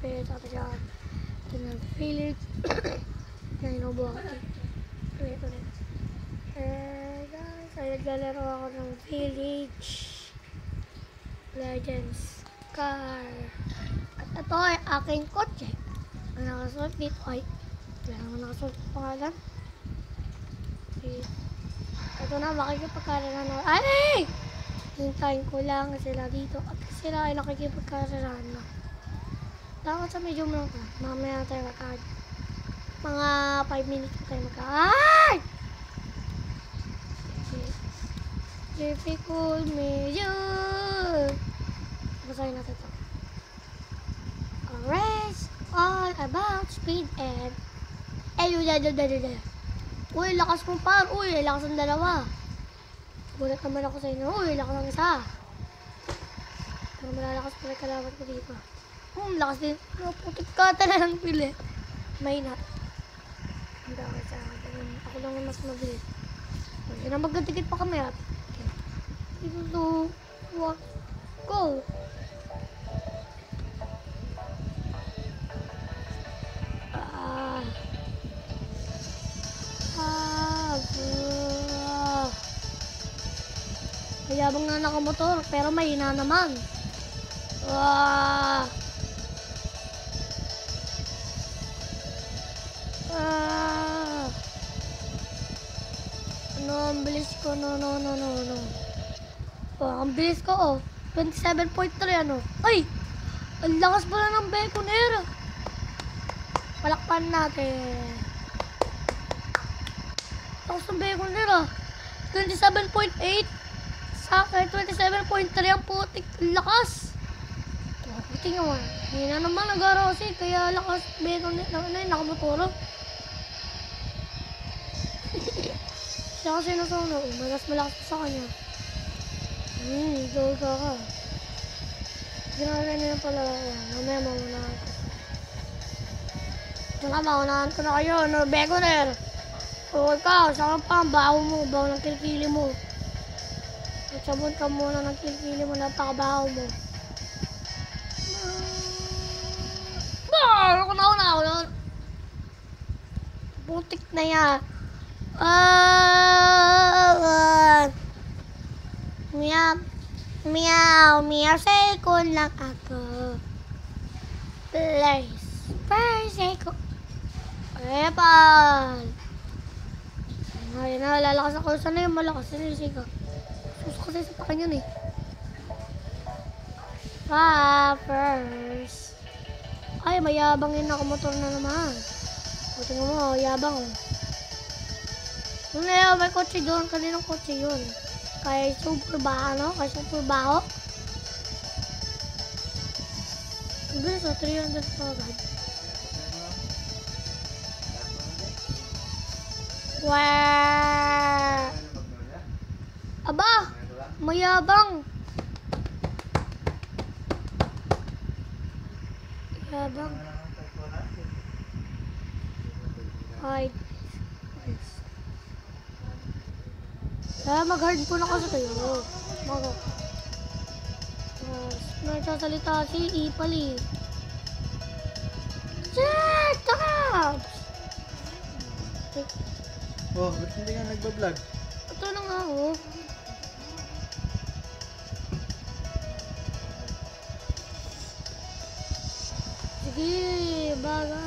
Pet, tapos yan. Ito na, Felix. Yan, inubuhat. Ulit. Guys, ay naglalaro ako ng Village Legends car. At ito ay aking kotse. Ang nakasuot dito ay, wala naman nakasuot yung pangalan. Ito na, makikipagkarerahan na. Ay! Hintayin ko lang sila dito. At sila ay nakikipagkarerahan na. Dapat sa medium lang ka. Mamaya na tayo magkaad. Mga 5 minutes na tayo magkaad. Difficult medium. Basahin natin ito. A race all about speed and uy, lakas mo par. Uy, lakas ng dalawa. Gulat naman ako sa inyo. Uy, lakas ng isa. Pero malalakas pa rin kalaban ko dito. Lakas din. Putik ka talaga ng pili. May na. Hindi ako sa akin. Ako lang mas mabilis. Okay, na magkatikit pa kami at. Okay. 2, 1, go! Mayabang na nakamotor, pero mahina naman. Ano, ang bilis ko, no. Ang bilis ko, 27.3, ano. Ay! Ang lakas pala ng Baconair. Palakpan natin. Lakas ng Baconair, 27.8. Sa akin, 27.3 ang putik. Lakas. Tingnan mo. Hindi na naman nag-arossi. Kaya lakas. Baconair. Nakamotoro. Siya kasi nasa uno. Mas malakas pa sa kanya. Ikaw ka. Ginagawa niya pala. Mamaya maunahan ko. Ito nga, maunahan ko na kayo. No, Baconair. O ikaw, saka pa ang baho mo. Baho ng kilikili mo. Sabon ka muna ng kilikili mo. Napakabaho mo. Ako na. Butik na yan. Meow, second lang ako. Please. Per second. Epan. Ngayon na, lalakas ako. Sana yung malakas. Sinisika. Suso kasi sa pakan yun eh. First. Ay, mayabang yun. Nakamotor na naman. O, tingnan mo. Yabang oh. May kotse doon. Kaninang kotse yun? Kay super baho, Kay super baho. Bilis oh. 300 pa agad. Wow! Aba! Mayabang! Yabang. Ay. Mag-hard po na kasi kayo. Nagsasalita si Ipali. Shit! Takabs! Oh, ba't hindi nga nagbablog? Ito na nga oh. Sige, baga.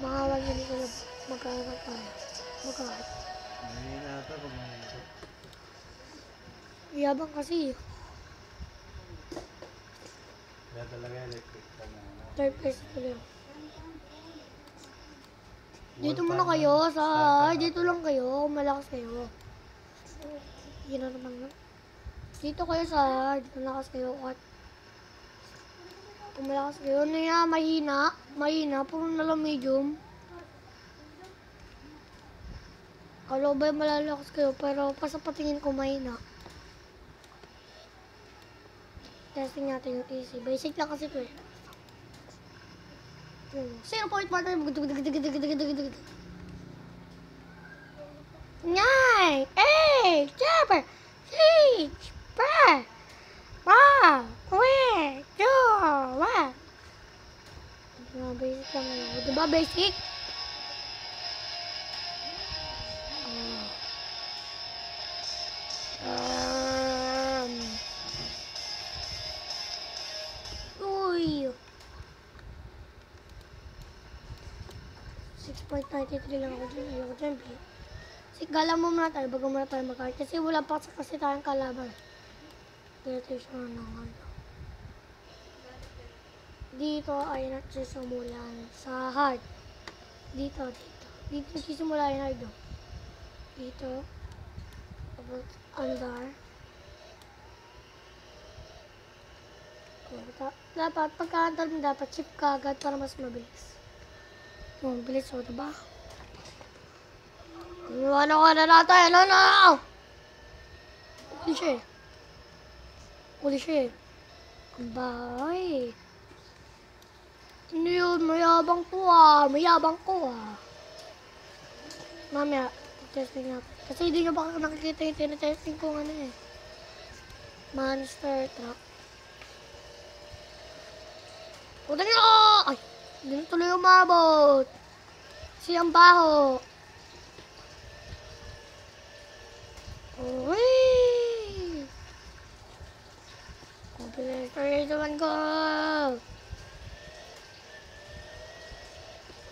Makawag hindi ko na magkakat tayo. Magkakat. Hindi na ata pag nangyayon. Yabang kasi. Kaya talaga electric ka na. Third person ko lang. Dito muna kayo sa... Dito lang kayo. Malakas kayo. Yun na naman no? Dito kayo sa... Dito malakas kayo. At... Kung malakas kayo. Ano yan? Mahina. Puro nalang medium. Kalo ba malalakas kayo? Pero pasapatingin ko mahina. Testing natin yung easy. Basic lang kasi ito eh. 0.1 9 8 7 6 5 4 3 basic lang yun. Diba basic? Oh. Uy! 6.93 lang ako dyan. Ayoko dyan, B. Gala mo muna tayo, bago muna tayo mag-art. Kasi wala pa kasi tayong kalaban. Dito siya na ano. Dito ay nagsisimulan sa heart. Dito. Dito nagsisimula yung hard. Dito. Tapos andar. Dapat pagka-andar mo dapat chip ka agad para mas mabilis. Mabilis o, diba? Iwan ako na natin. Ano? Uli siya eh. Ang bahay. Ano yun? Mayabang ko ah. Mamaya, testing natin. Kasi hindi nyo baka nakikita yung tinetesting ko ano eh. Monster truck. Puta nyo! Ay! Hindi na tuloy umabot. Kasi ang baho. Uy! Kompletor naman ko.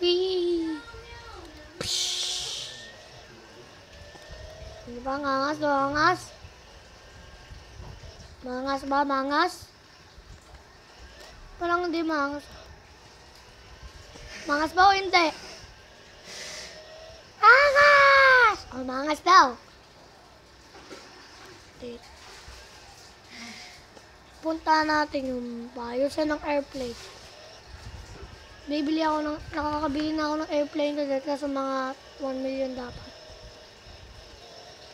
Wee! Pshhh! Ano ba? Mangas? Mangas ba? Parang hindi mangas. Mangas ba o hindi? Mangas! O, mangas daw. Punta natin yung bayusan ng airplane. Nakakabili na ako ng airplane kasi sa mga 1 million dapat.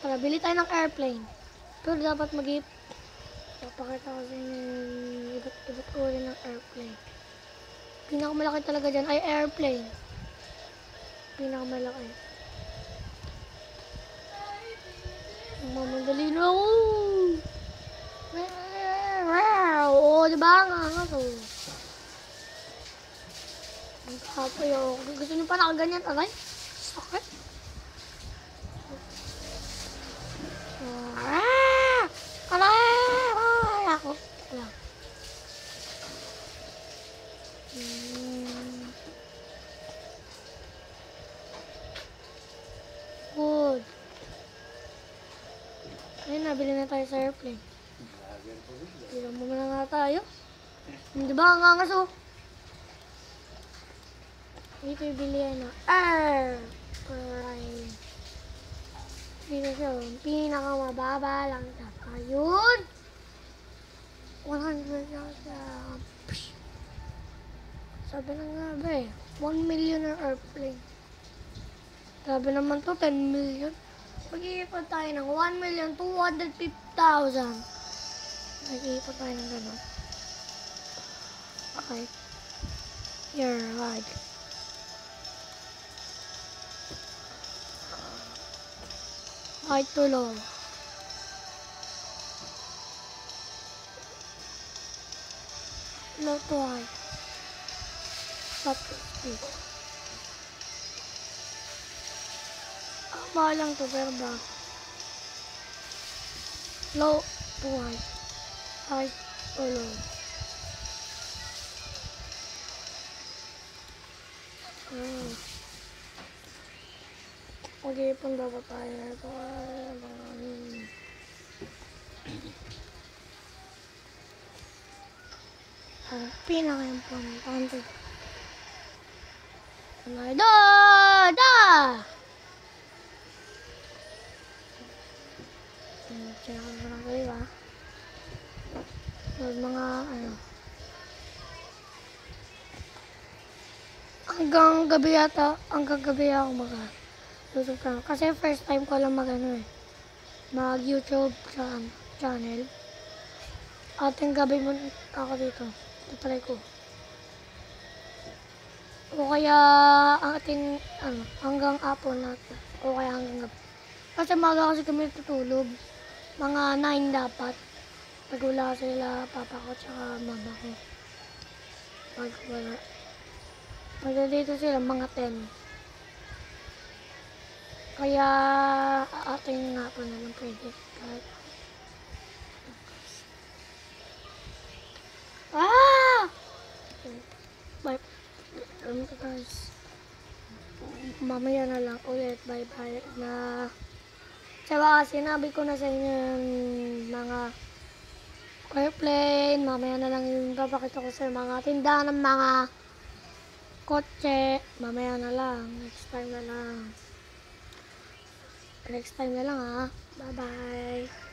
Para bili tayo ng airplane. Pero dapat papakita ko sa inyo yung iba't uri ng airplane. Pinakamalaki talaga dyan ay airplane. Pinakamalaki. Mamadali na ako. Oo, diba? Nga to. Ang kapoy ako. Gusto nyo pa nakaganyan? Aray? Sakit. Aray! Ako. Wala. Good. Ayun, nabili na tayo sa airplane. Bilang mo na nga tayo. Di ba ang angas oh? Dito yung bilihan na airplane. Dito siya oh. Pinakamababa lang dapat. Ayun! 100 lang siya. Sabi na nga ba eh. 1 million ang airplane. Sabi naman to 10 million. Mag-iipon tayo ng 1,250,000. Mag-iipon tayo ng gano'n. Okay. You're right. Right to low. Low to high. Stop to speed. Mahal lang to, pero ba? Low to high. High to low. Mag-iipon dapat tayo na ito. Ang pinaka-importante. Sinakan ko lang kayo ha. Mga ano. Hanggang gabi ako tutugtog. Kasi first time ko lang mag-YouTube channel. Ating gabi mo ako dito. Tutry ko. O kaya hanggang hapon natin. O kaya hanggang gabi. Kasi maga kasi kami tutulog. Mga 9 dapat. Pag wala sila, papa ko tsaka mama ko. Pag wala. Dito sila, mga 10. Kaya, ating nga pa naman credit card. Ah! Bye. Guys. Mamaya na lang ulit. Bye-bye na. Tsaka sinabi ko na sa inyo yung mga airplane. Mamaya na lang yung papakita ko sa mga tindahan ng mga kotse. Mamaya na lang. Next time na lang. Next time na lang ha. Bye-bye.